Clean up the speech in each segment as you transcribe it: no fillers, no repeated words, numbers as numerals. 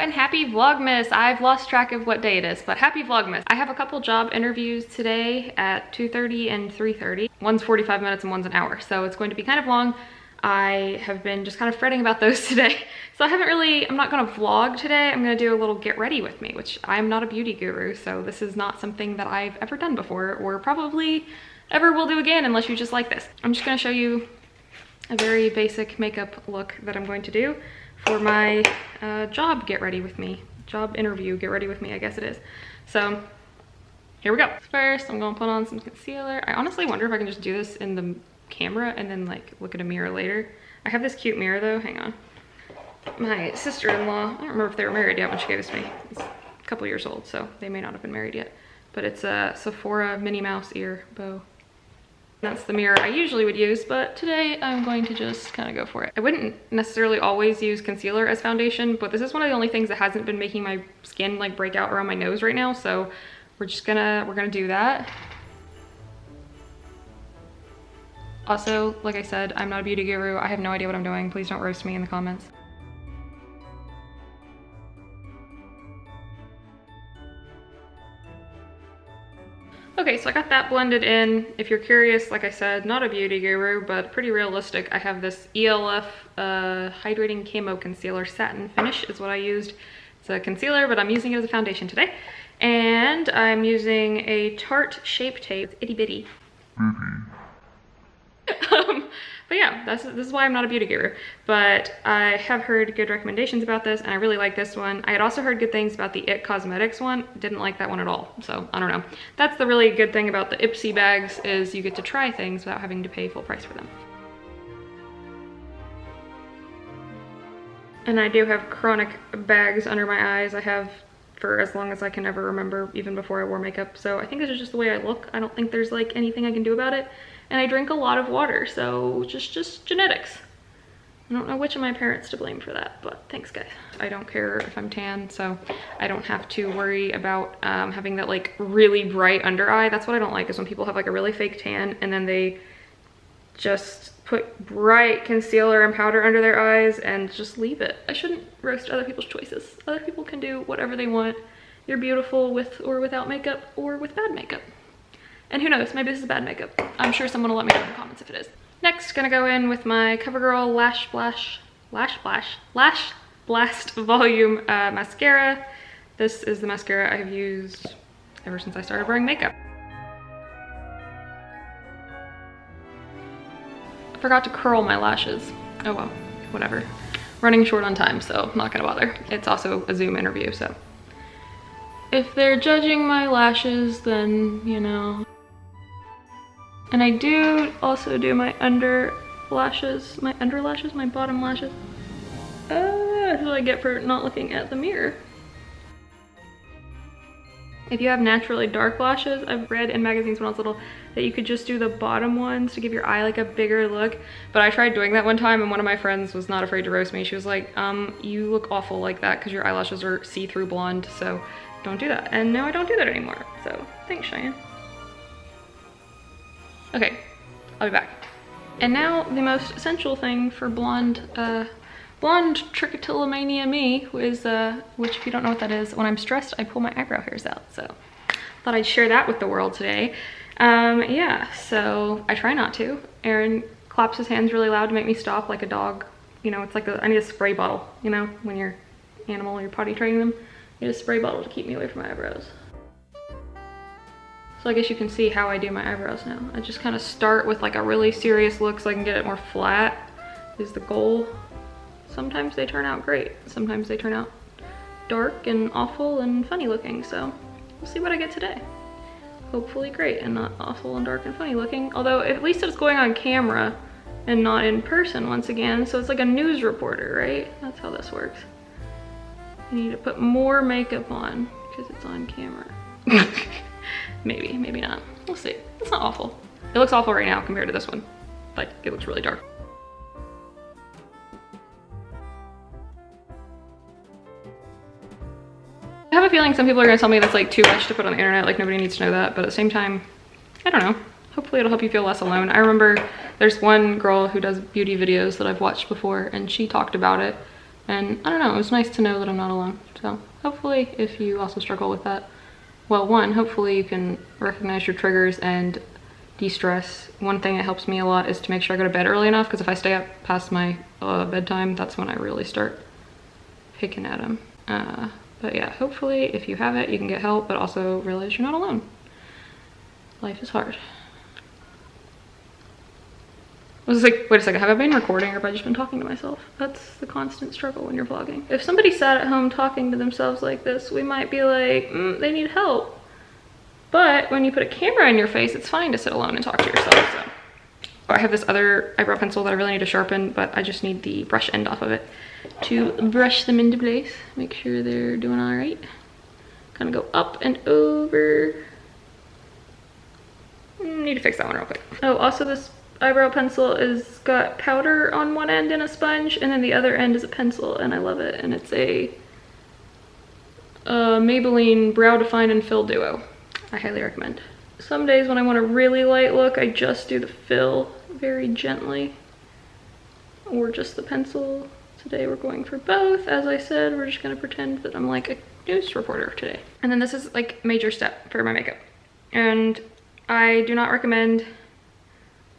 and happy Vlogmas. I've lost track of what day it is, but happy Vlogmas. I have a couple job interviews today at 2:30 and 3:30. One's 45 minutes and one's an hour, so it's going to be kind of long. I have been just kind of fretting about those today. So I'm not gonna vlog today. I'm gonna do a little get ready with me, which I'm not a beauty guru, so this is not something that I've ever done before or probably ever will do again unless you just like this. I'm just gonna show you a very basic makeup look that I'm going to do for my job get ready with me. Job interview get ready with me, I guess it is. So here we go. First, I'm gonna put on some concealer. I honestly wonder if I can just do this in the camera and then like look at a mirror later. I have this cute mirror though, hang on. My sister-in-law, I don't remember if they were married yet when she gave this to me. It's a couple years old, so they may not have been married yet. But it's a Sephora Minnie Mouse ear bow. That's the mirror I usually would use, but today I'm going to just kind of go for it. I wouldn't necessarily always use concealer as foundation, but this is one of the only things that hasn't been making my skin like break out around my nose right now, so we're gonna do that. Also, like I said, I'm not a beauty guru. I have no idea what I'm doing. Please don't roast me in the comments. Okay, so I got that blended in. If you're curious, like I said, not a beauty guru, but pretty realistic. I have this ELF Hydrating Camo Concealer Satin Finish is what I used. It's a concealer, but I'm using it as a foundation today. And I'm using a Tarte Shape Tape. It's itty bitty. But yeah, this is why I'm not a beauty guru. But I have heard good recommendations about this, and I really like this one. I had also heard good things about the It Cosmetics one. Didn't like that one at all, so I don't know. That's the really good thing about the Ipsy bags, is you get to try things without having to pay full price for them. And I do have chronic bags under my eyes. I have for as long as I can ever remember, even before I wore makeup. So I think this is just the way I look. I don't think there's like anything I can do about it. And I drink a lot of water, so just genetics. I don't know which of my parents to blame for that, but thanks guys. I don't care if I'm tan, so I don't have to worry about having that like really bright under eye. That's what I don't like, is when people have like a really fake tan and then they just put bright concealer and powder under their eyes and just leave it. I shouldn't roast other people's choices. Other people can do whatever they want. You're beautiful with or without makeup, or with bad makeup. And who knows, maybe this is bad makeup. I'm sure someone will let me know in the comments if it is. Next, gonna go in with my CoverGirl Lash Blast Volume Mascara. This is the mascara I have used ever since I started wearing makeup. I forgot to curl my lashes. Oh well, whatever. Running short on time, so I'm not gonna bother. It's also a Zoom interview, so if they're judging my lashes, then, you know. And I do also do my under lashes, my bottom lashes. That's what I get for not looking at the mirror. If you have naturally dark lashes, I've read in magazines when I was little that you could just do the bottom ones to give your eye like a bigger look. But I tried doing that one time and one of my friends was not afraid to roast me. She was like, you look awful like that because your eyelashes are see-through blonde, so don't do that. And now I don't do that anymore, so thanks, Cheyenne. Okay, I'll be back. And now the most essential thing for blonde trichotillomania me is, which if you don't know what that is, when I'm stressed, I pull my eyebrow hairs out. So thought I'd share that with the world today. Yeah, so I try not to. Aaron claps his hands really loud to make me stop, like a dog. You know, it's like I need a spray bottle, you know, when you're animal, you're potty training them. I need a spray bottle to keep me away from my eyebrows. So I guess you can see how I do my eyebrows now. I just kind of start with like a really serious look so I can get it more flat, is the goal. Sometimes they turn out great. Sometimes they turn out dark and awful and funny looking, so we'll see what I get today. Hopefully great and not awful and dark and funny looking. Although at least it's going on camera and not in person once again, so it's like a news reporter, right? That's how this works. I need to put more makeup on because it's on camera. Maybe, maybe not. We'll see. It's not awful. It looks awful right now compared to this one. Like, it looks really dark. I have a feeling some people are gonna tell me that's like too much to put on the internet, like nobody needs to know that, but at the same time, I don't know. Hopefully it'll help you feel less alone. I remember there's one girl who does beauty videos that I've watched before and she talked about it And I don't know, it was nice to know that I'm not alone. So hopefully if you also struggle with that, well, one, hopefully you can recognize your triggers and de-stress. One thing that helps me a lot is to make sure I go to bed early enough, because if I stay up past my bedtime, that's when I really start picking at them. But yeah, hopefully if you have it, you can get help, but also realize you're not alone. Life is hard. I was like, wait a second, have I been recording or have I just been talking to myself? That's the constant struggle when you're vlogging. If somebody sat at home talking to themselves like this, we might be like, they need help. But when you put a camera in your face, it's fine to sit alone and talk to yourself. So I have this other eyebrow pencil that I really need to sharpen, but I just need the brush end off of it to brush them into place. Make sure they're doing all right. Kind of go up and over. Need to fix that one real quick. Oh, also this eyebrow pencil is got powder on one end and a sponge, and then the other end is a pencil, and I love it. And it's a Maybelline Brow Define and Fill Duo. I highly recommend. Some days when I want a really light look, I just do the fill very gently, or just the pencil. Today we're going for both. As I said, we're just gonna pretend that I'm like a news reporter today. And then this is like a major step for my makeup. And I do not recommend,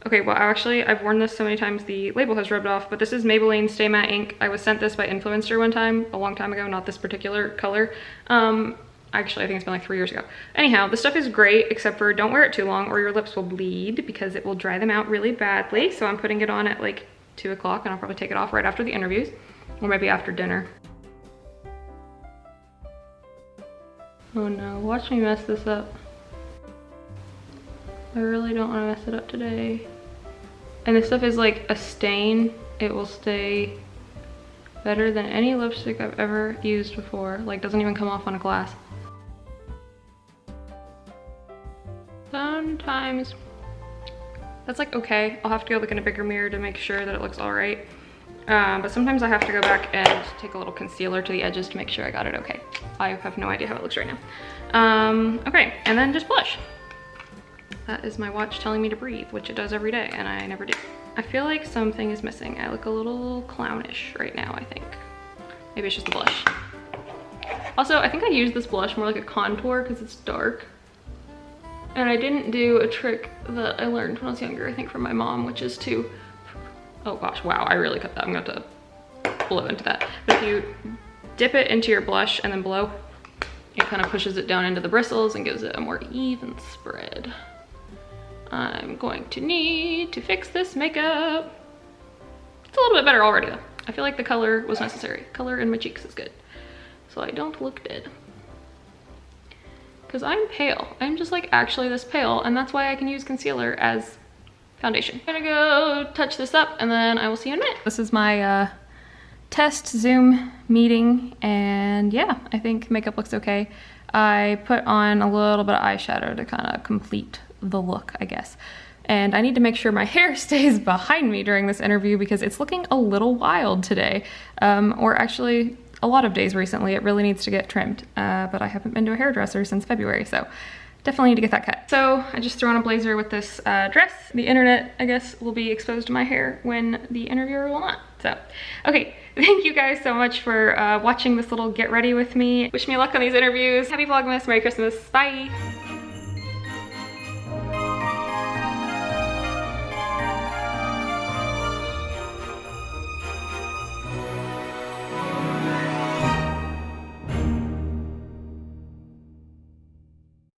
okay, well actually I've worn this so many times the label has rubbed off, but this is Maybelline Stay Matte ink. I was sent this by Influencer one time, a long time ago, not this particular color. Actually, I think it's been like 3 years ago. Anyhow, the stuff is great, except for don't wear it too long or your lips will bleed because it will dry them out really badly. So I'm putting it on at like 2 o'clock, and I'll probably take it off right after the interviews, or maybe after dinner. Oh no, watch me mess this up. I really don't want to mess it up today. And this stuff is like a stain. It will stay better than any lipstick I've ever used before. Like, doesn't even come off on a glass. Sometimes that's like okay. I'll have to go look in a bigger mirror to make sure that it looks all right. But sometimes I have to go back and take a little concealer to the edges to make sure I got it okay. I have no idea how it looks right now. Okay, and then just blush. That is my watch telling me to breathe, which it does every day, and I never do. I feel like something is missing. I look a little clownish right now, I think. Maybe it's just the blush. Also, I think I use this blush more like a contour because it's dark. And I didn't do a trick that I learned when I was younger, I think from my mom, which is to, oh gosh, wow, I really cut that. I'm going to have to blow into that. But if you dip it into your blush and then blow, it kind of pushes it down into the bristles and gives it a more even spread. I'm going to need to fix this makeup. It's a little bit better already though. I feel like the color was necessary. Color in my cheeks is good, so I don't look dead. Because I'm pale. I'm just like actually this pale, and that's why I can use concealer as foundation. I'm gonna go touch this up and then I will see you in a minute. This is my test Zoom meeting, and yeah, I think makeup looks okay. I put on a little bit of eyeshadow to kind of complete the look, I guess. And I need to make sure my hair stays behind me during this interview because it's looking a little wild today. Or actually a lot of days recently. It really needs to get trimmed, but I haven't been to a hairdresser since February, so definitely need to get that cut. So I just threw on a blazer with this dress. The internet, I guess, will be exposed to my hair when the interviewer will not. So, okay, thank you guys so much for watching this little get ready with me. Wish me luck on these interviews. Happy Vlogmas, Merry Christmas, bye.